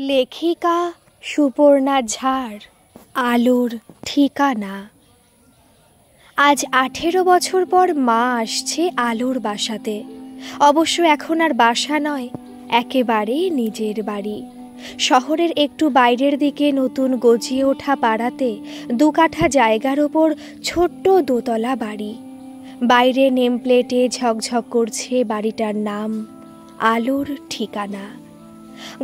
লেখিকা সুপর্ণা ঝাড়, আলোর ঠিকানা। আজ 18 বছর পর মা আসছে আলোর বাসাতে। অবশ্য এখন আর বাসা নয়, একেবারে নিজের বাড়ি। শহরের একটু বাইরের দিকে নতুন গজিয়ে ওঠা পাড়াতে 2 কাঠা জায়গার ওপর ছোট্ট দোতলা বাড়ি। বাইরে নেমপ্লেটে ঝকঝক করছে বাড়িটার নাম আলোর ঠিকানা।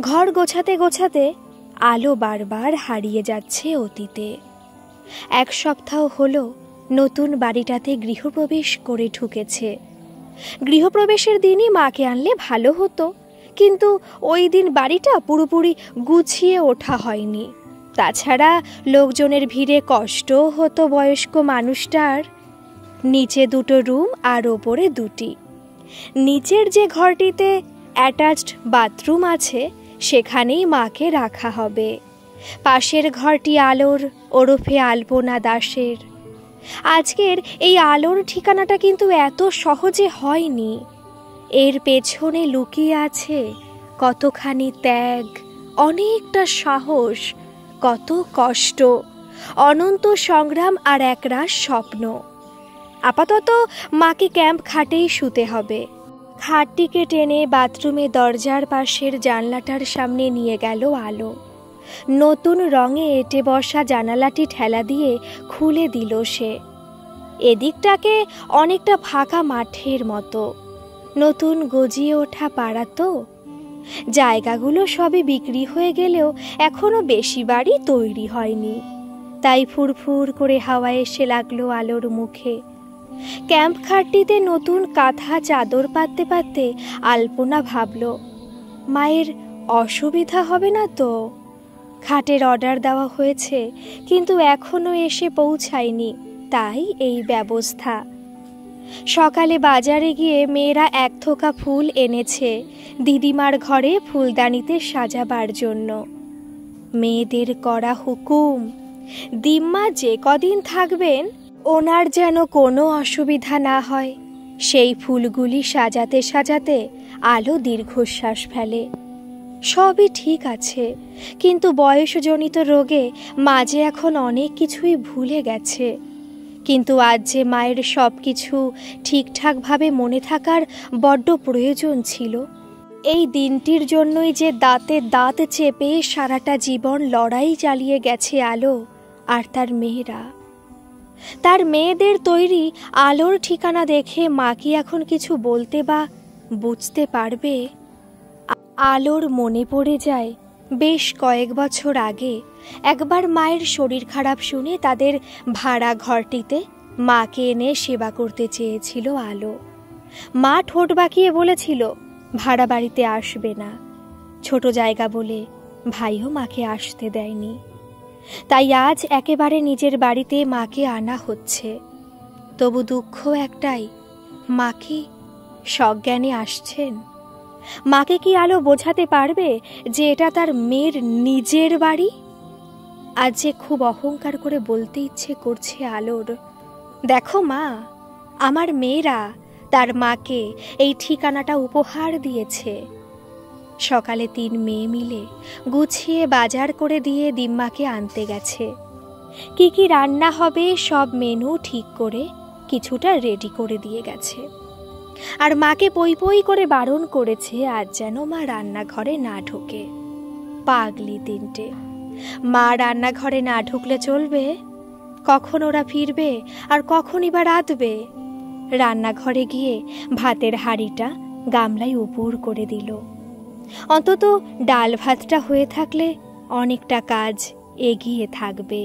ঘর গোছাতে গোছাতে আলো বারবার হারিয়ে যাচ্ছে অতীতে। 1 সপ্তাহ হলো নতুন বাড়িটাতে গৃহপ্রবেশ করে ঢুকেছে। গৃহপ্রবেশের দিনই মাকে আনলে ভালো হতো, কিন্তু ওই দিন বাড়িটা পুরোপুরি গুছিয়ে ওঠা হয়নি। তাছাড়া লোকজনের ভিড়ে কষ্টও হতো বয়স্ক মানুষটার। নিচে 2টো রুম আর ওপরে 2টি। নিচের যে ঘরটিতে অ্যাটাচড বাথরুম আছে সেখানেই মাকে রাখা হবে। পাশের ঘরটি আলোর ওরফে আলপনা দাসের। আজকের এই আলোর ঠিকানাটা কিন্তু এত সহজে হয়নি। এর পেছনে লুকিয়ে আছে কতখানি ত্যাগ, অনেকটা সাহস, কত কষ্ট, অনন্ত সংগ্রাম আর একরাশ স্বপ্ন। আপাতত মাকে ক্যাম্প খাটেই শুতে হবে। খাটটিকে টেনে বাথরুমে দরজার পাশের জানলাটার সামনে নিয়ে গেল আলো। নতুন রঙে এঁটে বসা জানালাটি ঠেলা দিয়ে খুলে দিল সে। এদিকটাকে অনেকটা ফাঁকা মাঠের মতো। নতুন গজিয়ে ওঠা পাড়া তো। জায়গাগুলো সবই বিক্রি হয়ে গেলেও এখনো বেশি বাড়ি তৈরি হয়নি। তাই ফুরফুর করে হাওয়া এসে লাগলো আলোর মুখে। ক্যাম্প খাটটিতে নতুন কাঁথা চাদর পাততে পাততে আলপনা ভাবল, মায়ের অসুবিধা হবে না তো? খাটের অর্ডার দেওয়া হয়েছে, কিন্তু এখনো এসে পৌঁছায়নি, তাই এই ব্যবস্থা। সকালে বাজারে গিয়ে মেয়েরা 1 থোকা ফুল এনেছে দিদিমার ঘরে ফুলদানিতে সাজাবার জন্য। মেয়েদের করা হুকুম, দিম্মা যে কদিন থাকবেন ওনার যেন কোনো অসুবিধা না হয়। সেই ফুলগুলি সাজাতে সাজাতে আলো দীর্ঘশ্বাস ফেলে। সবই ঠিক আছে, কিন্তু বয়সজনিত রোগে মা যে এখন অনেক কিছুই ভুলে গেছে। কিন্তু আজ যে মায়ের সব কিছু ঠিকঠাকভাবে মনে থাকার বড্ড প্রয়োজন ছিল। এই দিনটির জন্যই যে দাঁতে দাঁত চেপে সারাটা জীবন লড়াই চালিয়ে গেছে আলো আর তার মেয়েরা। তার মেয়েদের তৈরি আলোর ঠিকানা দেখে মা কি এখন কিছু বলতে বা বুঝতে পারবে? আলোর মনে পড়ে যায় বেশ কয়েক বছর আগে একবার মায়ের শরীর খারাপ শুনে তাদের ভাড়া ঘরটিতে মাকে এনে সেবা করতে চেয়েছিল আলো। মা ঠোঁট বাঁকিয়ে বলেছিল ভাড়া বাড়িতে আসবে না। ছোট জায়গা বলে ভাইও মাকে আসতে দেয়নি। তাই আজ একেবারে নিজের বাড়িতে মাকে আনা হচ্ছে। তবু দুঃখ একটাই, মা কি সজ্ঞানে আসছেন? মাকে কি আলো বোঝাতে পারবে যে এটা তার মেয়ের নিজের বাড়ি? আজ যে খুব অহংকার করে বলতে ইচ্ছে করছে আলোর, দেখো মা, আমার মেয়েরা তার মাকে এই ঠিকানাটা উপহার দিয়েছে। সকালে 3 মেয়ে মিলে গুছিয়ে বাজার করে দিয়ে দিম্মাকে আনতে গেছে। কি কি রান্না হবে সব মেনু ঠিক করে কিছুটা রেডি করে দিয়ে গেছে। আর মাকে পই পই করে বারণ করেছে আজ যেন মা রান্নাঘরে না ঢোকে। পাগলি 3টে। মা রান্নাঘরে না ঢুকলে চলবে? কখন ওরা ফিরবে আর কখনই বা রাঁধবে? রান্নাঘরে গিয়ে ভাতের হাঁড়িটা গামলায় উপুর করে দিল। অন্তত ডাল ভাতটা হয়ে থাকলে অনেকটা কাজ এগিয়ে থাকবে।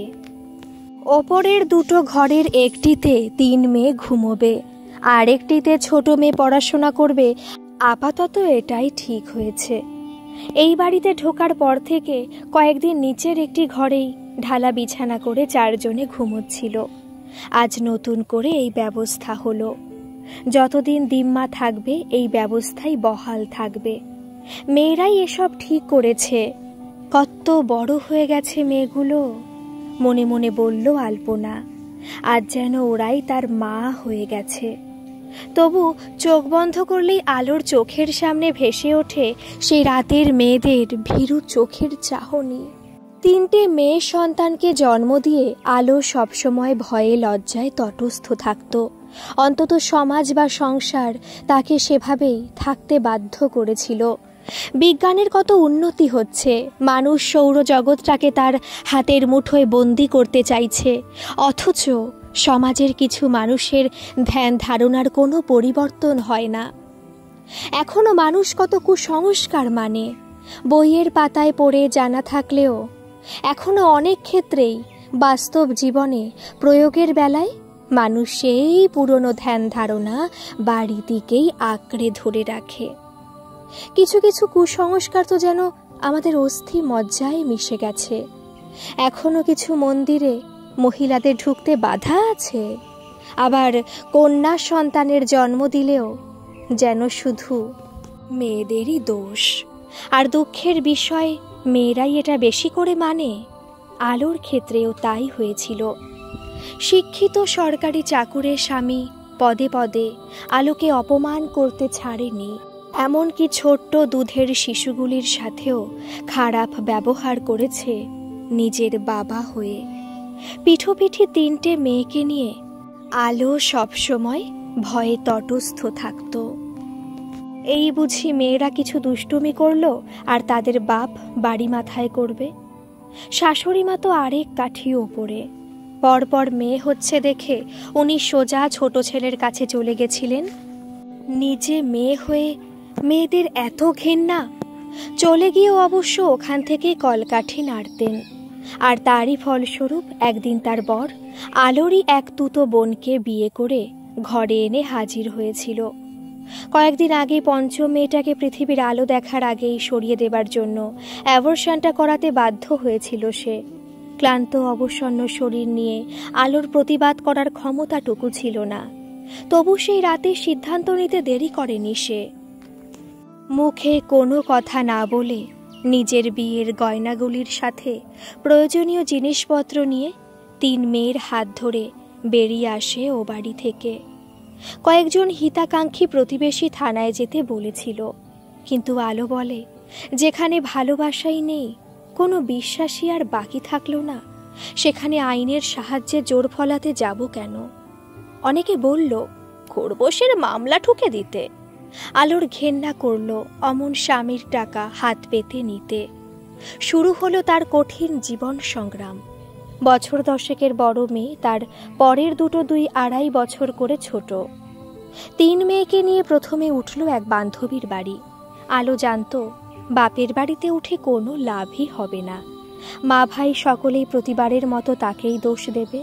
ওপরের 2টো ঘরের একটিতে 3 মেয়ে ঘুমোবে, আর একটিতে ছোট মেয়ে পড়াশোনা করবে। আপাতত এটাই ঠিক হয়েছে। এই বাড়িতে ঢোকার পর থেকে কয়েকদিন নিচের একটি ঘরেই ঢালা বিছানা করে 4 জনে ঘুমোচ্ছিল। আজ নতুন করে এই ব্যবস্থা হলো। যতদিন দিম্মা থাকবে এই ব্যবস্থাই বহাল থাকবে। মেয়েরাই এসব ঠিক করেছে। কত বড় হয়ে গেছে মেয়েগুলো, মনে মনে বলল আলপনা। আজ যেন ওরাই তার মা হয়ে গেছে। তবু চোখ বন্ধ করলেই আলোর চোখের সামনে ভেসে ওঠে সেই রাতের মেয়েদের ভীরু চোখের চাহনি। 3টে মেয়ে সন্তানকে জন্ম দিয়ে আলো সবসময় ভয়ে লজ্জায় তটস্থ থাকত। অন্তত সমাজ বা সংসার তাকে সেভাবেই থাকতে বাধ্য করেছিল। বিজ্ঞানের কত উন্নতি হচ্ছে, মানুষ সৌরজগৎটাকে তার হাতের মুঠোয় বন্দি করতে চাইছে, অথচ সমাজের কিছু মানুষের ধ্যান ধারণার কোনো পরিবর্তন হয় না। এখনো মানুষ কত কুসংস্কার মানে, বইয়ের পাতায় পড়ে জানা থাকলেও এখনো অনেক ক্ষেত্রেই বাস্তব জীবনে প্রয়োগের বেলায় মানুষ সেই পুরনো ধ্যান ধারণা বাড়ি দিকেই আঁকড়ে ধরে রাখে। কিছু কিছু কুসংস্কার তো যেন আমাদের অস্থি মজ্জায় মিশে গেছে। এখনো কিছু মন্দিরে মহিলাদের ঢুকতে বাধা আছে, আবার কন্যা সন্তানের জন্ম দিলেও যেন শুধু মেয়েদেরই দোষ। আর দুঃখের বিষয়, মেয়েরাই এটা বেশি করে মানে। আলোর ক্ষেত্রেও তাই হয়েছিল। শিক্ষিত সরকারি চাকুরের স্বামী পদে পদে আলোকে অপমান করতে ছাড়েনি, এমনকি ছোট্ট দুধের শিশুগুলির সাথেও খারাপ ব্যবহার করেছে নিজের বাবা হয়ে। পিঠোপিঠি 3টে মেয়েকে নিয়ে আলো সবসময় ভয়ে তটস্থ থাকত। এই বুঝি মেয়েরা কিছু দুষ্টুমি করলো আর তাদের বাপ বাড়ি মাথায় করবে? শাশুড়ি মা তো আরেক কাঠি ওপরে। পরপর মেয়ে হচ্ছে দেখে উনি সোজা ছোট ছেলের কাছে চলে গেছিলেন। নিজে মেয়ে হয়ে মেয়েদের এত ঘেন্না, চলে গিয়েও অবশ্য ওখান থেকে কলকাঠি নাড়তেন। আর তারই ফলস্বরূপ একদিন তার বর আলোরই এক তুতো বোনকে বিয়ে করে ঘরে এনে হাজির হয়েছিল। কয়েকদিন আগে পঞ্চম মেয়েটাকে পৃথিবীর আলো দেখার আগেই সরিয়ে দেবার জন্য অ্যাবর্শনটা করাতে বাধ্য হয়েছিল সে। ক্লান্ত অবসন্ন শরীর নিয়ে আলোর প্রতিবাদ করার ক্ষমতাটুকু ছিল না। তবু সেই রাতে সিদ্ধান্ত নিতে দেরি করেনি সে। মুখে কোনো কথা না বলে নিজের বিয়ের গয়নাগুলির সাথে প্রয়োজনীয় জিনিসপত্র নিয়ে 3 মেয়ের হাত ধরে বেরিয়ে আসে ও বাড়ি থেকে। কয়েকজন হিতাকাঙ্ক্ষী প্রতিবেশী থানায় যেতে বলেছিল, কিন্তু আলো বলে, যেখানে ভালোবাসাই নেই, কোনো বিশ্বাসই আর বাকি থাকলো না, সেখানে আইনের সাহায্যে জোর ফলাতে যাব কেন? অনেকে বলল, খোরপোশের মামলা ঠুকে দিতে। আলোর ঘেন্না করল অমন স্বামীর টাকা হাত পেতে নিতে। শুরু হলো তার কঠিন জীবন সংগ্রাম। বছর 10 বড় মেয়ে, তার পরের দুটো 2-2.5 বছর করে ছোট। 3 মেয়েকে নিয়ে প্রথমে উঠল এক বান্ধবীর বাড়ি। আলো জানত বাপের বাড়িতে উঠে কোনো লাভই হবে না। মা ভাই সকলেই প্রতিবারের মতো তাকেই দোষ দেবে।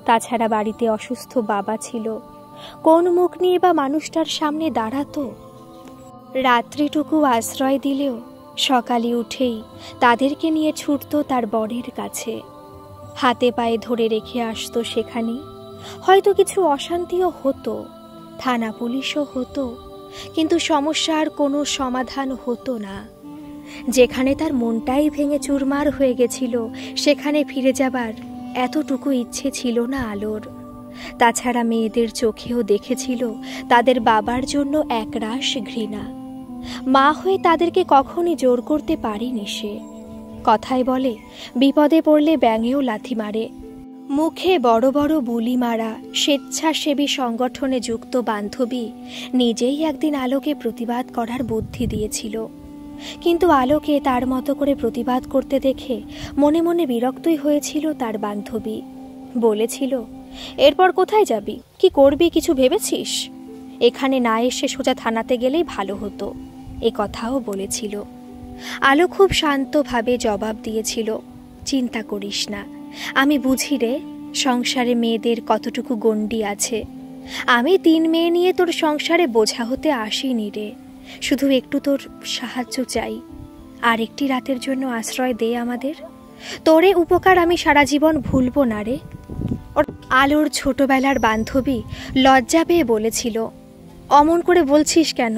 তাছাড়া বাড়িতে অসুস্থ বাবা ছিল, কোন মুখ নিয়ে বা মানুষটার সামনে দাঁড়াতো? রাত্রিটুকু আশ্রয় দিলেও সকালে উঠেই তাদেরকে নিয়ে ছুটতো তার বরের কাছে। হাতে পায়ে ধরে রেখে আসতো সেখানে। হয়তো কিছু অশান্তিও হতো, থানা পুলিশও হতো, কিন্তু সমস্যার কোনো সমাধান হতো না। যেখানে তার মনটাই ভেঙে চুরমার হয়ে গেছিল, সেখানে ফিরে যাবার এতটুকু ইচ্ছে ছিল না আলোর। তাছাড়া মেয়েদের চোখেও দেখেছিল তাদের বাবার জন্য একরাশ ঘৃণা। মা হয়ে তাদেরকে কখনই জোর করতে পারেনি সে। কথায় বলে, বিপদে পড়লে ব্যাঙেও লাথি মারে। মুখে বড় বড় বুলি মারা স্বেচ্ছাসেবী সংগঠনে যুক্ত বান্ধবী নিজেই একদিন আলোকে প্রতিবাদ করার বুদ্ধি দিয়েছিল। কিন্তু আলোকে তার মতো করে প্রতিবাদ করতে দেখে মনে মনে বিরক্তই হয়েছিল তার বান্ধবী। বলেছিল, এরপর কোথায় যাবি, কি করবি, কিছু ভেবেছিস? এখানে না এসে সোজা থানাতে গেলেই ভালো হতো। এ কথাও বলেছিল। আলো খুব শান্তভাবে জবাব দিয়েছিল, চিন্তা করিস না, আমি বুঝি রে সংসারে মেয়েদের কতটুকু গণ্ডি আছে। আমি 3 মেয়ে নিয়ে তোর সংসারে বোঝা হতে আসিনি রে, শুধু একটু তোর সাহায্য চাই। আর একটি রাতের জন্য আশ্রয় দে আমাদের। তোরে উপকার আমি সারা জীবন ভুলবো না রে। আলোর ছোটবেলার বান্ধবী লজ্জা পেয়ে বলেছিল, অমন করে বলছিস কেন?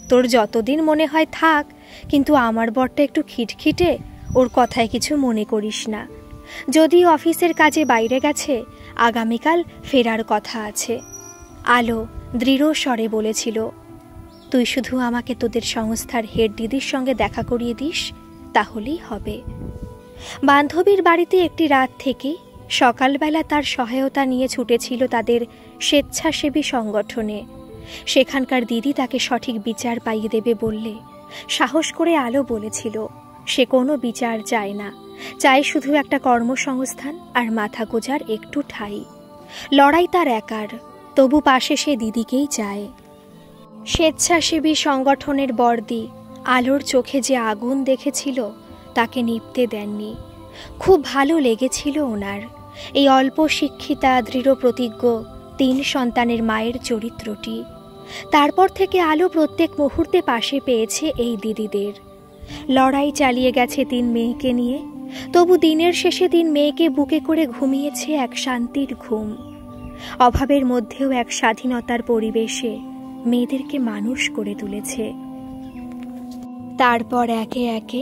তোর যতদিন মনে হয় থাক, কিন্তু আমার বরটা একটু খিটখিটে, ওর কথায় কিছু মনে করিস না। যদিও অফিসের কাজে বাইরে গেছে, আগামীকাল ফেরার কথা আছে। আলো দৃঢ় স্বরে বলেছিল, তুই শুধু আমাকে তোদের সংস্থার হেড দিদির সঙ্গে দেখা করিয়ে দিস, তাহলেই হবে। বান্ধবীর বাড়িতে একটি রাত থেকে সকালবেলা তার সহায়তা নিয়ে ছুটেছিল তাদের স্বেচ্ছাসেবী সংগঠনে। সেখানকার দিদি তাকে সঠিক বিচার পাইয়ে দেবে বললে সাহস করে আলো বলেছিল সে কোনো বিচার চায় না, চায় শুধু একটা কর্মসংস্থান আর মাথা গোজার একটু ঠাঁই। লড়াই তার একার, তবু পাশে সে দিদিকেই চায়। স্বেচ্ছাসেবী সংগঠনের বর্দি আলোর চোখে যে আগুন দেখেছিল তাকে নিভতে দেননি। খুব ভালো লেগেছিল ওনার এই অল্প শিক্ষিতা দৃঢ় প্রতিজ্ঞ 3 সন্তানের মায়ের চরিত্রটি। তারপর থেকে আলো প্রত্যেক মুহূর্তে পাশে পেয়েছে এই দিদিদের। লড়াই চালিয়ে গেছে 3 মেয়েকে নিয়ে, তবু দিনের শেষে 3 মেয়েকে বুকে করে ঘুমিয়েছে এক শান্তির ঘুম। অভাবের মধ্যেও এক স্বাধীনতার পরিবেশে মেয়েদেরকে মানুষ করে তুলেছে। তারপর একে একে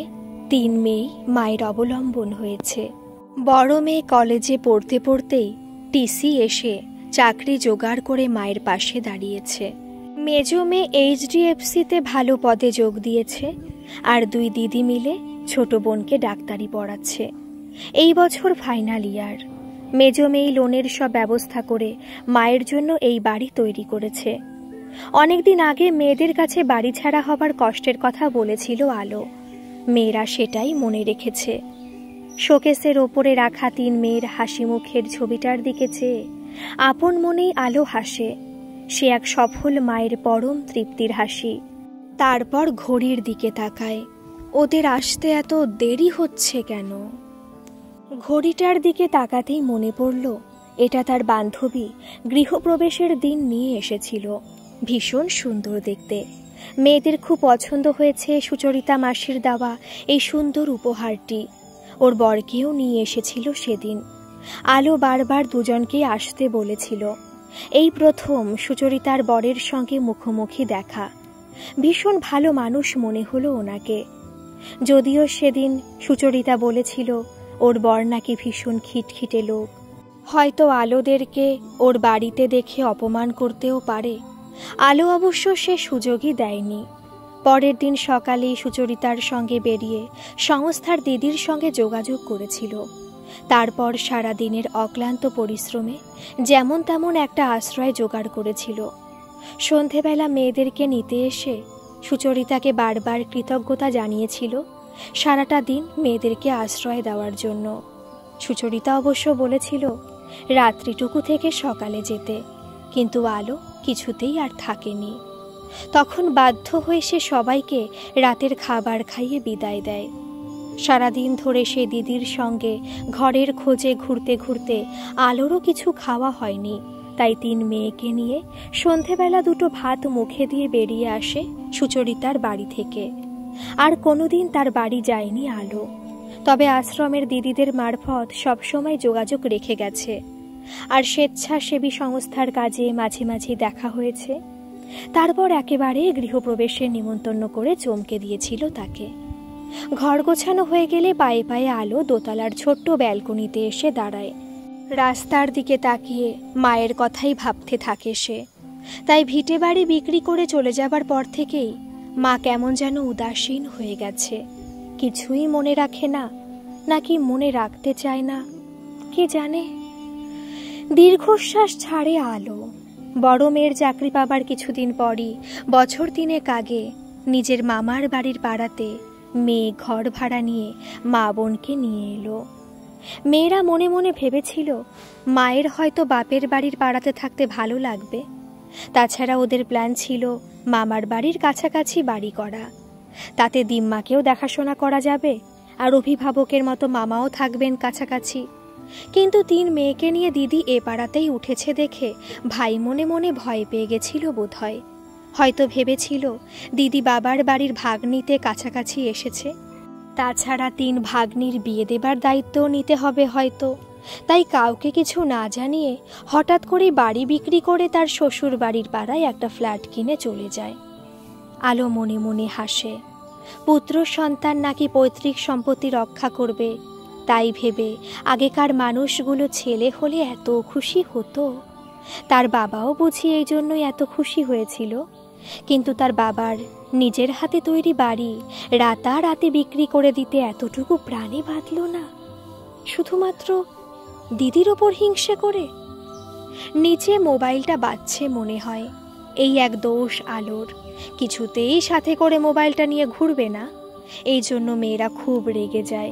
3 মেয়ে মায়ের অবলম্বন হয়েছে। বড় মেয়ে কলেজে পড়তে পড়তেই টিসি এসে চাকরি জোগাড় করে মায়ের পাশে দাঁড়িয়েছে। মেজ মেয়ে HDFC-তে ভালো পদে যোগ দিয়েছে, আর 2 দিদি মিলে ছোট বোনকে ডাক্তারি পড়াচ্ছে। এই বছর ফাইনাল ইয়ার। মেজ মেয়ে লোনের সব ব্যবস্থা করে মায়ের জন্য এই বাড়ি তৈরি করেছে। অনেকদিন আগে মেয়েদের কাছে বাড়ি ছাড়া হবার কষ্টের কথা বলেছিল আলো। মেয়েরা সেটাই মনে রেখেছে। শোকেসের ওপরে রাখা 3 মেয়ের হাসি মুখের ছবিটার দিকে চেয়ে আপন মনেই আলো হাসে। সে এক সফল মায়ের পরম তৃপ্তির হাসি। তারপর ঘড়ির দিকে তাকায়, ওদের আসতে এত দেরি হচ্ছে কেন? ঘড়িটার দিকে তাকাতেই মনে পড়ল এটা তার বান্ধবী গৃহপ্রবেশের দিন নিয়ে এসেছিল। ভীষণ সুন্দর দেখতে। মেয়েদের খুব পছন্দ হয়েছে সুচরিতা মাসির দেওয়া এই সুন্দর উপহারটি। ওর বরকেও নিয়ে এসেছিল সেদিন। আলো বারবার দুজনকে আসতে বলেছিল। এই প্রথম সুচরিতার বরের সঙ্গে মুখোমুখি দেখা। ভীষণ ভালো মানুষ মনে হলো ওনাকে। যদিও সেদিন সুচরিতা বলেছিল ওর বর নাকি ভীষণ খিটখিটে লোক, হয়তো আলোদেরকে ওর বাড়িতে দেখে অপমান করতেও পারে। আলো অবশ্য সে সুযোগই দেয়নি। পরের দিন সকালেই সুচরিতার সঙ্গে বেরিয়ে সংস্থার দিদির সঙ্গে যোগাযোগ করেছিল। তারপর সারা দিনের অক্লান্ত পরিশ্রমে যেমন তেমন একটা আশ্রয় জোগাড় করেছিল। সন্ধেবেলা মেয়েদেরকে নিতে এসে সুচরিতাকে বারবার কৃতজ্ঞতা জানিয়েছিল সারাটা দিন মেয়েদেরকে আশ্রয় দেওয়ার জন্য। সুচরিতা অবশ্য বলেছিল রাত্রিটুকু থেকে সকালে যেতে, কিন্তু আলো কিছুতেই আর থাকেনি। তখন বাধ্য হয়ে সে সবাইকে রাতের খাবার খাইয়ে বিদায় দেয়। সারাদিন ধরে সে দিদির সঙ্গে ঘরের খোঁজে ঘুরতে ঘুরতে আলোরও কিছু খাওয়া হয়নি। তাই 3 মেয়েকে নিয়ে সন্ধেবেলা 2টো ভাত মুখে দিয়ে বেরিয়ে আসে সুচরিতার বাড়ি থেকে। আর কোনোদিন তার বাড়ি যায়নি আলো, তবে আশ্রমের দিদিদের মারফত সবসময় যোগাযোগ রেখে গেছে। আর স্বেচ্ছাসেবী সংস্থার কাজে মাঝে মাঝে দেখা হয়েছে। তারপর একেবারে গৃহপ্রবেশের নিমন্ত্রণ করে চমকে দিয়েছিল তাকে। ঘর গোছানো হয়ে গেলে পায়ে পায়ে আলো দোতলার ছোট্ট ব্যালকনিতে এসে দাঁড়ায়। রাস্তার দিকে তাকিয়ে মায়ের কথাই ভাবতে থাকে সে। তাই ভিটে বাড়ি বিক্রি করে চলে যাবার পর থেকেই মা কেমন যেন উদাসীন হয়ে গেছে। কিছুই মনে রাখে না, নাকি মনে রাখতে চায় না, কে জানে। দীর্ঘশ্বাস ছাড়ে আলো। বড় মেয়ের চাকরি পাবার কিছুদিন পরই বছর 3 আগে নিজের মামার বাড়ির পাড়াতে মেয়ে ঘর ভাড়া নিয়ে মা বোনকে নিয়ে এলো। মেয়েরা মনে মনে ভেবেছিল মায়ের হয়তো বাপের বাড়ির পাড়াতে থাকতে ভালো লাগবে। তাছাড়া ওদের প্ল্যান ছিল মামার বাড়ির কাছাকাছি বাড়ি করা। তাতে দিম্মাকেও দেখাশোনা করা যাবে, আর অভিভাবকের মতো মামাও থাকবেন কাছাকাছি। কিন্তু 3 মেয়েকে নিয়ে দিদি এ পাড়াতেই উঠেছে দেখে ভাই মনে মনে ভয় পেয়ে গেছিল বোধহয়। হয়তো ভেবেছিল দিদি বাবার বাড়ির ভাগ্নিতে কাছাকাছি এসেছে। তাছাড়া 3 ভাগ্নির বিয়ে দেবার দায়িত্বও নিতে হবে হয়তো। তাই কাউকে কিছু না জানিয়ে হঠাৎ করে বাড়ি বিক্রি করে তার শ্বশুর বাড়ির পাড়ায় একটা ফ্ল্যাট কিনে চলে যায়। আলো মনে মনে হাসে। পুত্র সন্তান নাকি পৈতৃক সম্পত্তি রক্ষা করবে, তাই ভেবে আগেকার মানুষগুলো ছেলে হলে এত খুশি হতো। তার বাবাও বুঝি এই জন্যই এত খুশি হয়েছিল। কিন্তু তার বাবার নিজের হাতে তৈরি বাড়ি রাতারাতি বিক্রি করে দিতে এতটুকু প্রাণে বাঁধল না, শুধুমাত্র দিদির ওপর হিংসে করে। নিচে মোবাইলটা বাজছে মনে হয়, এই এক দোষ আলোর, কিছুতেই সাথে করে মোবাইলটা নিয়ে ঘুরবে না। এই জন্য মেয়েরা খুব রেগে যায়।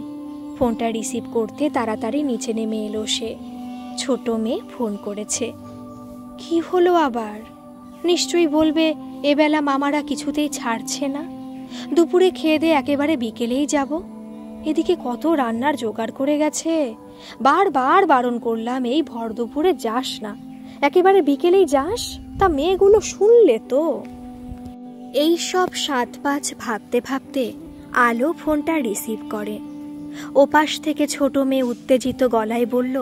ফোনটা রিসিভ করতে তাড়াতাড়ি নিচে নেমে এলো সে। ছোট মেয়ে ফোন করেছে। কি হলো আবার? নিশ্চয়ই বলবে এবেলা মামারা কিছুতেই ছাড়ছে না, দুপুরে খেয়ে দিয়ে একেবারে বিকেলেই যাব। এদিকে কত রান্নার জোগাড় করে গেছে, বারবার বারণ করলাম এই ভর দুপুরে যাস না, একেবারে বিকেলেই যাস। তা মেয়েগুলো শুনলে তো। এই সব ৭-৫ ভাবতে ভাবতে আলো ফোনটা রিসিভ করে। ওপাশ থেকে ছোট মেয়ে উত্তেজিত গলায় বলল,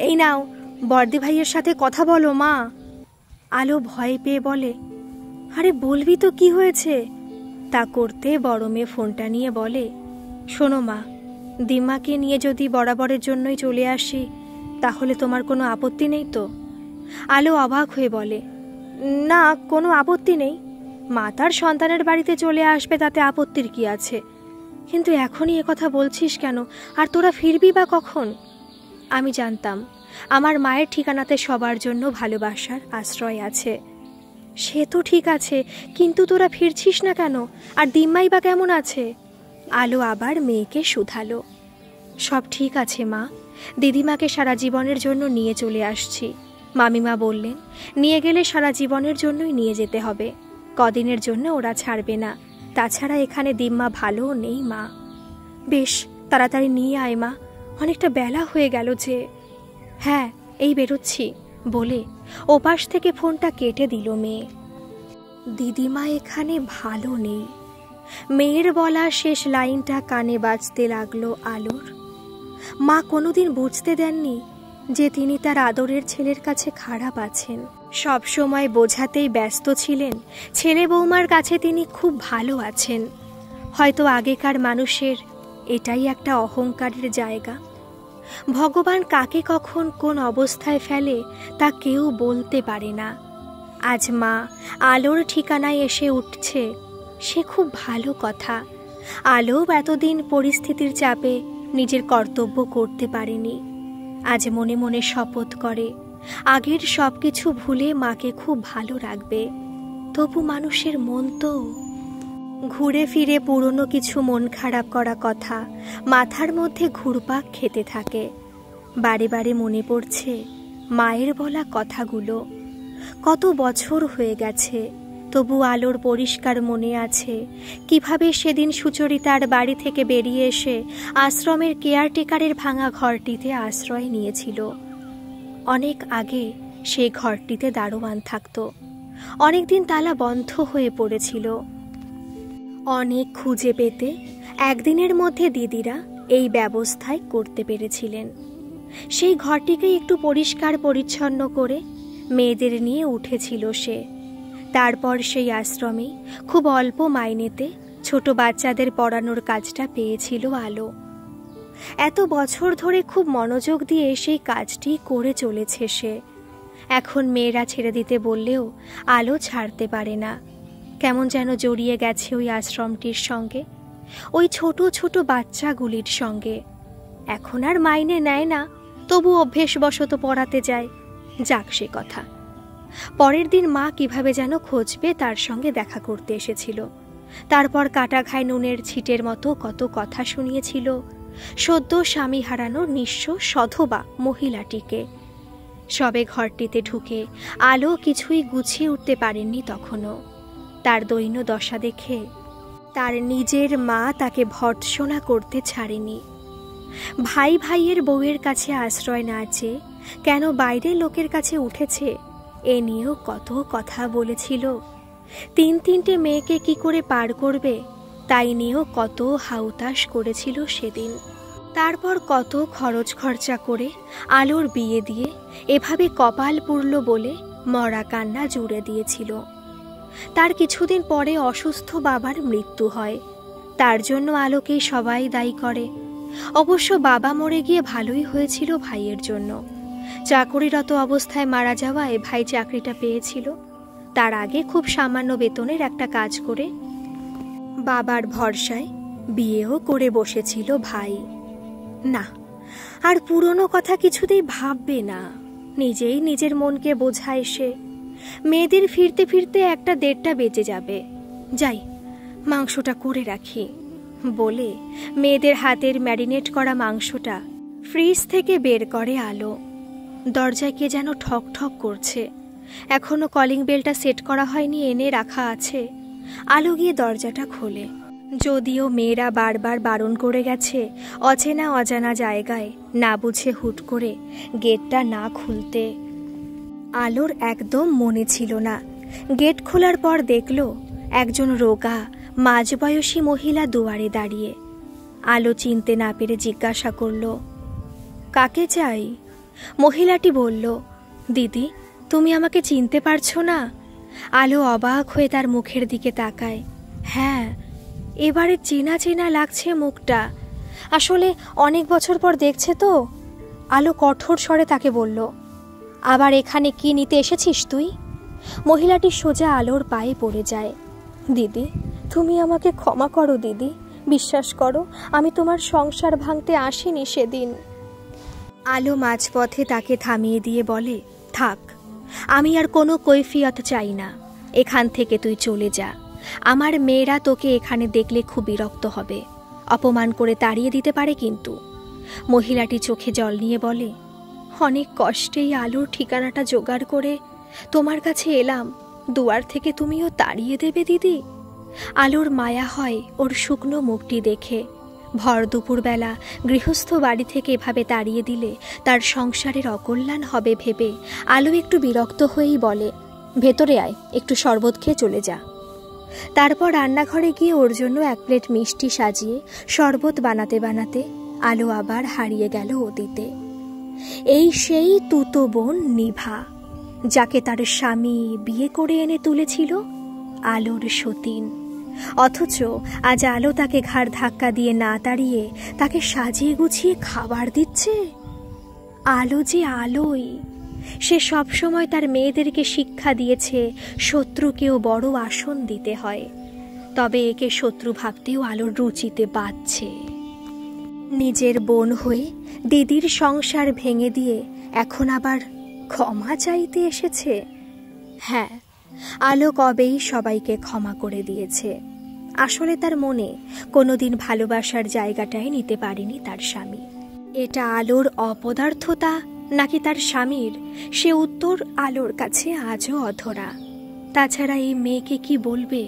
এই নাও বর্দি ভাইয়ের সাথে কথা বলো মা। আলো ভয় পেয়ে বলে, আরে বলবি তো কি হয়েছে। তা করতে বড় মেয়ে ফোনটা নিয়ে বলে, শোনো মা, দিমাকে নিয়ে যদি বরাবরের জন্যই চলে আসি তাহলে তোমার কোনো আপত্তি নেই তো? আলো অবাক হয়ে বলে, না কোনো আপত্তি নেই, মা তার সন্তানের বাড়িতে চলে আসবে তাতে আপত্তির কি আছে। কিন্তু এখনই কথা বলছিস কেন? আর তোরা ফিরবি বা কখন? আমি জানতাম আমার মায়ের ঠিকানাতে সবার জন্য ভালোবাসার আশ্রয় আছে। সে তো ঠিক আছে, কিন্তু তোরা ফিরছিস না কেন? আর দিম্মাই বা কেমন আছে? আলো আবার মেয়েকে শুধালো। সব ঠিক আছে মা, দিদিমাকে সারা জীবনের জন্য নিয়ে চলে আসছি। মামিমা বললেন নিয়ে গেলে সারা জীবনের জন্যই নিয়ে যেতে হবে, কদিনের জন্য ওরা ছাড়বে না। তাছাড়া এখানে দিম্মা ভালোও নেই মা। বেশ তাড়াতাড়ি নিয়ে আয় মা, অনেকটা বেলা হয়ে গেল যে। হ্যাঁ এই বেরোচ্ছি বলে ওপাশ থেকে ফোনটা কেটে দিল মেয়ে। দিদিমা এখানে ভালো নেই, মেয়ের বলা শেষ লাইনটা কানে বাজতে লাগলো আলোর। মা কোনোদিন বুঝতে দেননি যে তিনি তার আদরের ছেলের কাছে খারাপ আছেন। সব সময় বোঝাতেই ব্যস্ত ছিলেন ছেলে বৌমার কাছে তিনি খুব ভালো আছেন। হয়তো আগেকার মানুষের এটাই একটা অহংকারের জায়গা। ভগবান কাকে কখন কোন অবস্থায় ফেলে তা কেউ বলতে পারে না। আজ মা আলোর ঠিকানায় এসে উঠছে, সে খুব ভালো কথা। আলো এতদিন পরিস্থিতির চাপে নিজের কর্তব্য করতে পারেনি। আজ মনে মনে শপথ করে আগের সব কিছু ভুলে মাকে খুব ভালো রাখবে। তবু মানুষের মন তো। ঘুরে ফিরে পুরনো কিছু মন খারাপ করা কথা মাথার মধ্যে ঘুরপাক খেতে থাকে। বারে বারে মনে পড়ছে মায়ের বলা কথাগুলো। কত বছর হয়ে গেছে, তবু আলোর পরিষ্কার মনে আছে কিভাবে সেদিন সুচরিতার বাড়ি থেকে বেরিয়ে এসে আশ্রমের কেয়ারটেকারের ভাঙা ঘরটিতে আশ্রয় নিয়েছিল। অনেক আগে সেই ঘরটিতে দারোয়ান থাকত, অনেকদিন তালা বন্ধ হয়ে পড়েছিল। অনেক খুঁজে পেতে একদিনের মধ্যে দিদিরা এই ব্যবস্থায় করতে পেরেছিলেন। সেই ঘরটিকে একটু পরিষ্কার পরিচ্ছন্ন করে মেয়েদের নিয়ে উঠেছিল সে। তারপর সেই আশ্রমে খুব অল্প মাইনেতে ছোট বাচ্চাদের পড়ানোর কাজটা পেয়েছিল আলো। এত বছর ধরে খুব মনোযোগ দিয়ে সেই কাজটি করে চলেছে সে। এখন মেয়েরা ছেড়ে দিতে বললেও আলো ছাড়তে পারে না। কেমন যেন জড়িয়ে গেছে ওই আশ্রমটির সঙ্গে, ওই ছোট ছোট বাচ্চাগুলির সঙ্গে। এখন আর মাইনে নেয় না, তবু অভ্যেসবশত পড়াতে যায়। যাক সে কথা। পরের দিন মা কিভাবে যেন খোঁজবে তার সঙ্গে দেখা করতে এসেছিল। তারপর কাটা খায় নুনের ছিটের মতো কত কথা শুনিয়েছিল সদ্য স্বামী হারানো নিঃস্ব সধবা মহিলাটিকে। সবে ঘরটিতে ঢুকে আলো কিছুই গুছিয়ে উঠতে পারেননি তখনও। তার দৈন্য দশা দেখে তার নিজের মা তাকে ভর্ৎসনা করতে ছাড়েনি। ভাই ভাইয়ের বউয়ের কাছে আশ্রয় না চেয়ে কেন বাইরের লোকের কাছে উঠেছে এ নিয়েও কত কথা বলেছিল। 3-3টে মেয়েকে কি করে পার করবে তাই নিয়েও কত হাউতাশ করেছিল সেদিন। তারপর কত খরচ খরচা করে আলোর বিয়ে দিয়ে এভাবে কপাল পুড়ল বলে মরা কান্না জুড়ে দিয়েছিল। তার কিছুদিন পরে অসুস্থ বাবার মৃত্যু হয়। তার জন্য আলোকেই সবাই দায়ী করে। অবশ্য বাবা মরে গিয়ে ভালোই হয়েছিল ভাইয়ের জন্য। চাকরিরত অবস্থায় মারা যাওয়ায় ভাই চাকরিটা পেয়েছিল। তার আগে খুব সামান্য বেতনের একটা কাজ করে বাবার ভরসায় বিয়েও করে বসেছিল ভাই। না, আর পুরনো কথা কিছুতেই ভাববে না। নিজেই নিজের মনকে বোঝায় সে। মেয়েদের ফিরতে ফিরতে 1-1:30 বেজে যাবে। যাই, মাংসটা করে রাখি বলে মেয়েদের হাতের ম্যারিনেট করা মাংসটা ফ্রিজ থেকে বের করে আলো। দরজায় কে যেন ঠক ঠক করছে। এখনো কলিং বেলটা সেট করা হয়নি, এনে রাখা আছে। আলো গিয়ে দরজাটা খোলে। যদিও মেয়েরা বারবার বারণ করে গেছে অচেনা অজানা জায়গায় না বুঝে হুট করে গেটটা না খুলতে, আলোর একদম মনে ছিল না। গেট খোলার পর দেখল একজন রোগা মাঝবয়সী মহিলা দুয়ারে দাঁড়িয়ে। আলো চিনতে না পেরে জিজ্ঞাসা করল, কাকে চাই? মহিলাটি বলল, দিদি, তুমি আমাকে চিনতে পারছো না? আলো অবাক হয়ে তার মুখের দিকে তাকায়। হ্যাঁ, এবারে চেনা চেনা লাগছে মুখটা। আসলে অনেক বছর পর দেখছে তো। আলো কঠোর স্বরে তাকে বলল, আবার এখানে কি নিতে এসেছিস তুই? মহিলাটি সোজা আলোর পায়ে পড়ে যায়। দিদি, তুমি আমাকে ক্ষমা করো দিদি। বিশ্বাস করো, আমি তোমার সংসার ভাঙতে আসিনি সেদিন। আলো মাঝপথে তাকে থামিয়ে দিয়ে বলে, থাক, আমি আর কোনো কৈফিয়ত চাই না। এখান থেকে তুই চলে যা। আমার মেয়েরা তোকে এখানে দেখলে খুব বিরক্ত হবে, অপমান করে তাড়িয়ে দিতে পারে কিন্তু। মহিলাটি চোখে জল নিয়ে বলে, অনেক কষ্টেই আলোর ঠিকানাটা জোগাড় করে তোমার কাছে এলাম। দুয়ার থেকে তুমিও তাড়িয়ে দেবে দিদি? আলোর মায়া হয় ওর শুকনো মুখটি দেখে। ভর দুপুরবেলা গৃহস্থ বাড়ি থেকে এভাবে তাড়িয়ে দিলে তার সংসারের অকল্যাণ হবে ভেবে আলো একটু বিরক্ত হয়েই বলে, ভেতরে আয়, একটু শরবত খেয়ে চলে যা। তারপর রান্নাঘরে গিয়ে ওর জন্য 1 প্লেট মিষ্টি সাজিয়ে শরবত বানাতে বানাতে আলো আবার হারিয়ে গেল অতীতে। এই সেই তুতো বোন নিভা, যাকে তার স্বামী বিয়ে করে এনে তুলেছিল আলোর সতীন। অথচ আজ আলো তাকে ঘাড় ধাক্কা দিয়ে না তাড়িয়ে তাকে সাজিয়ে গুছিয়ে খাবার দিচ্ছে। আলো যে আলোই। সে সবসময় তার মেয়েদেরকে শিক্ষা দিয়েছে শত্রুকেও বড় আসন দিতে হয়। তবে একে শত্রু ভাবতেও আলোর রুচিতে বাজছে। নিজের বোন হয়ে দিদির সংসার ভেঙে দিয়ে এখন আবার ক্ষমা চাইতে এসেছে। হ্যাঁ, আলো কবেই সবাইকে ক্ষমা করে দিয়েছে। আসলে তার মনে কোনোদিন ভালোবাসার জায়গাটাই নিতে পারেনি তার স্বামী। এটা আলোর অপদার্থতা নাকি তার স্বামীর, সে উত্তর আলোর কাছে আজও অধরা। তাছাড়া এই মেয়েকে কি বলবে?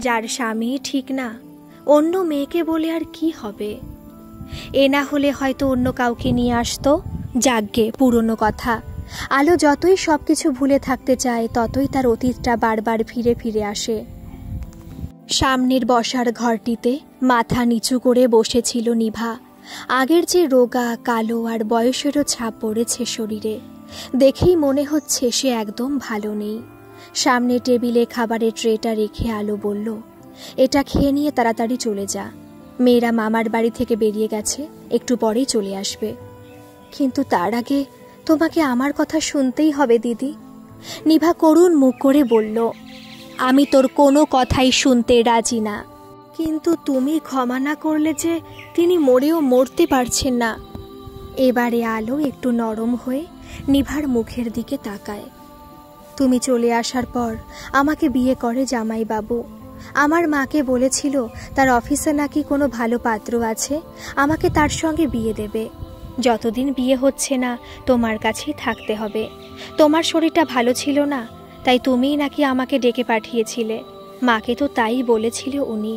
যার স্বামী ঠিক না, অন্য মেয়েকে বলে আর কি হবে? এ না হলে হয়তো অন্য কাউকে নিয়ে আসতো। যাগ্গে, পুরনো কথা। আলো যতই সবকিছু ভুলে থাকতে চায় ততই তার অতীতটা বারবার ফিরে ফিরে আসে। সামনের বসার ঘরটিতে মাথা নিচু করে বসেছিল নিভা। আগের যে রোগা, কালো আর বয়সেরও ছাপ পড়েছে শরীরে, দেখেই মনে হচ্ছে সে একদম ভালো নেই। সামনে টেবিলে খাবারের ট্রেটা রেখে আলো বলল, এটা খেয়ে নিয়ে তাড়াতাড়ি চলে যা। মেয়েরা মামার বাড়ি থেকে বেরিয়ে গেছে, একটু পরেই চলে আসবে। কিন্তু তার আগে তোমাকে আমার কথা শুনতেই হবে দিদি। নিভা করুণ মুখ করে বলল, আমি তোর কোনো কথাই শুনতে রাজি না। কিন্তু তুমি ক্ষমা না করলে যে তিনি মরেও মরতে পারছেন না। এবারে আলো একটু নরম হয়ে নিভার মুখের দিকে তাকায়। তুমি চলে আসার পর আমাকে বিয়ে করে জামাইবাবু। আমার মাকে বলেছিল তার অফিসে নাকি কোনো ভালো পাত্র আছে, আমাকে তার সঙ্গে বিয়ে দেবে। যতদিন বিয়ে হচ্ছে না তোমার কাছেই থাকতে হবে। তোমার শরীরটা ভালো ছিল না, তাই তুমিই নাকি আমাকে ডেকে পাঠিয়েছিলে। মাকে তো তাই বলেছিল উনি।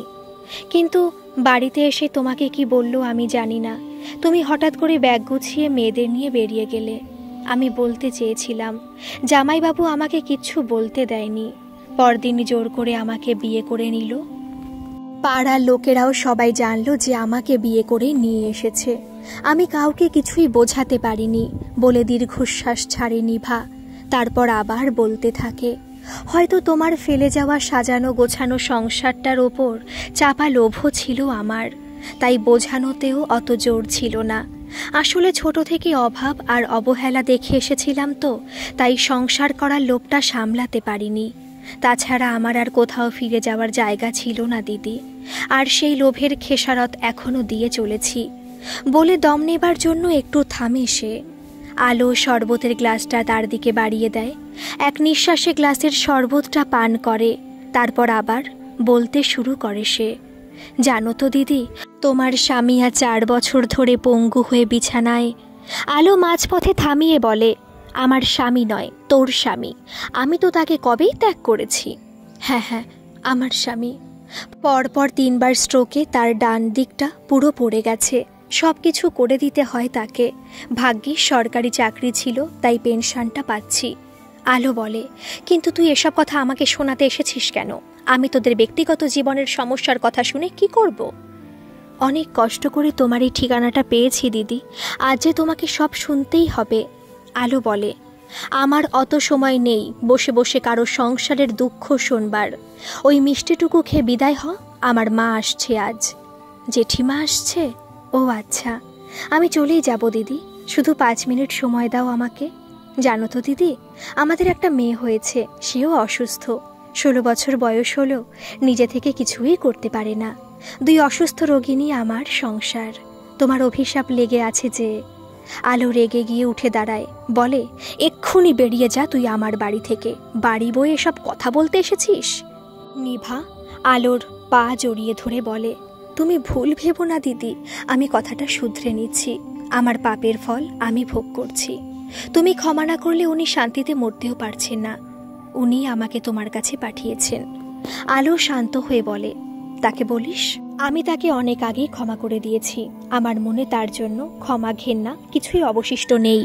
কিন্তু বাড়িতে এসে তোমাকে কি বললো আমি জানি না। তুমি হঠাৎ করে ব্যাগ গুছিয়ে মেয়েদের নিয়ে বেরিয়ে গেলে। আমি বলতে চেয়েছিলাম, জামাইবাবু আমাকে কিচ্ছু বলতে দেয়নি। পরদিন জোর করে আমাকে বিয়ে করে নিল। পাড়ার লোকেরাও সবাই জানলো যে আমাকে বিয়ে করে নিয়ে এসেছে। আমি কাউকে কিছুই বোঝাতে পারিনি বলে দীর্ঘশ্বাস ছাড়ে নিভা। তারপর আবার বলতে থাকে, হয়তো তোমার ফেলে যাওয়া সাজানো গোছানো সংসারটার ওপর চাপা লোভও ছিল আমার, তাই বোঝানোতেও অত জোর ছিল না। আসলে ছোট থেকে অভাব আর অবহেলা দেখে এসেছিলাম তো, তাই সংসার করার লোভটা সামলাতে পারিনি। তাছাড়া আমার আর কোথাও ফিরে যাওয়ার জায়গা ছিল না দিদি, আর সেই লোভের খেসারত এখনও দিয়ে চলেছি। বলে দম নেবার জন্য একটু থামে সে। আলো শরবতের গ্লাসটা তার দিকে বাড়িয়ে দেয়, এক নিঃশ্বাসে গ্লাসের শরবতটা পান করে, তারপর আবার বলতে শুরু করে সে, জানো তো দিদি, তোমার স্বামী আর 4 বছর ধরে পঙ্গু হয়ে বিছানায়। আলো মাঝপথে থামিয়ে বলে, আমার স্বামী নয়, তোর স্বামী। আমি তো তাকে কবেই ত্যাগ করেছি। হ্যাঁ হ্যাঁ, আমার স্বামী। পরপর 3 বার স্ট্রোকে তার ডান দিকটা পুরো পড়ে গেছে। সব কিছু করে দিতে হয় তাকে। ভাগ্যিস সরকারি চাকরি ছিল, তাই পেনশনটা পাচ্ছি। আলো বলে, কিন্তু তুই এসব কথা আমাকে শোনাতে এসেছিস কেন? আমি তোদের ব্যক্তিগত জীবনের সমস্যার কথা শুনে কি করব? অনেক কষ্ট করে তোমার এই ঠিকানাটা পেয়েছি দিদি, আজ যে তোমাকে সব শুনতেই হবে। আলো বলে, আমার অত সময় নেই বসে বসে কারো সংসারের দুঃখ শোনবার। ওই মিষ্টিটুকু খেয়ে বিদায় হ, আমার মা আসছে আজ। জেঠিমা আসছে? ও আচ্ছা, আমি চলেই যাব দিদি, শুধু 5 মিনিট সময় দাও আমাকে। জানো তো দিদি, আমাদের একটা মেয়ে হয়েছে, সেও অসুস্থ। 16 বছর বয়স হলো, নিজে থেকে কিছুই করতে পারে না। 2 অসুস্থ রোগী নিয়ে আমার সংসার। তোমার অভিশাপ লেগে আছে যে। আলো রেগে গিয়ে উঠে দাঁড়ায়, বলে, এক্ষুনি বেরিয়ে যা তুই আমার বাড়ি থেকে। বাড়ি বয়ে এসব কথা বলতে এসেছিস? নিভা আলোর পা জড়িয়ে ধরে বলে, তুমি ভুল ভেবো না দিদি, আমি কথাটা শুধরে নিচ্ছি। আমার পাপের ফল আমি ভোগ করছি। তুমি ক্ষমা না করলে উনি শান্তিতে মরতেও পারছেন না। উনি আমাকে তোমার কাছে পাঠিয়েছেন। আলো শান্ত হয়ে বলে, তাকে বলিস আমি তাকে অনেক আগেই ক্ষমা করে দিয়েছি। আমার মনে তার জন্য ক্ষমা ঘেন্না কিছুই অবশিষ্ট নেই,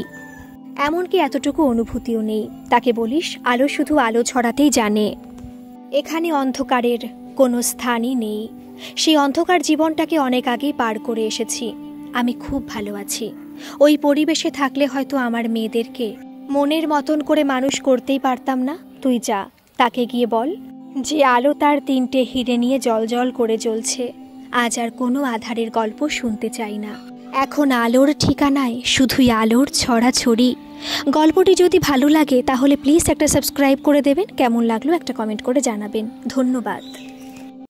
এমনকি এতটুকু অনুভূতিও নেই। তাকে বলিস আলো শুধু আলো ছড়াতেই জানে, এখানে অন্ধকারের কোনো স্থানই নেই। সেই অন্ধকার জীবনটাকে অনেক আগেই পার করে এসেছি। আমি খুব ভালো আছি। ওই পরিবেশে থাকলে হয়তো আমার মেয়েদেরকে মনের মতন করে মানুষ করতেই পারতাম না। তুই যা, তাকে গিয়ে বল যে আলো তার 3টে হিরে নিয়ে জলজল করে জ্বলছে। আজ আর কোনো আধারের গল্প শুনতে চাই না। এখন আলোর ঠিকানায় শুধুই আলোর ছড়াছড়ি। গল্পটি যদি ভালো লাগে তাহলে প্লিজ একটা সাবস্ক্রাইব করে দেবেন। কেমন লাগলো একটা কমেন্ট করে জানাবেন। ধন্যবাদ।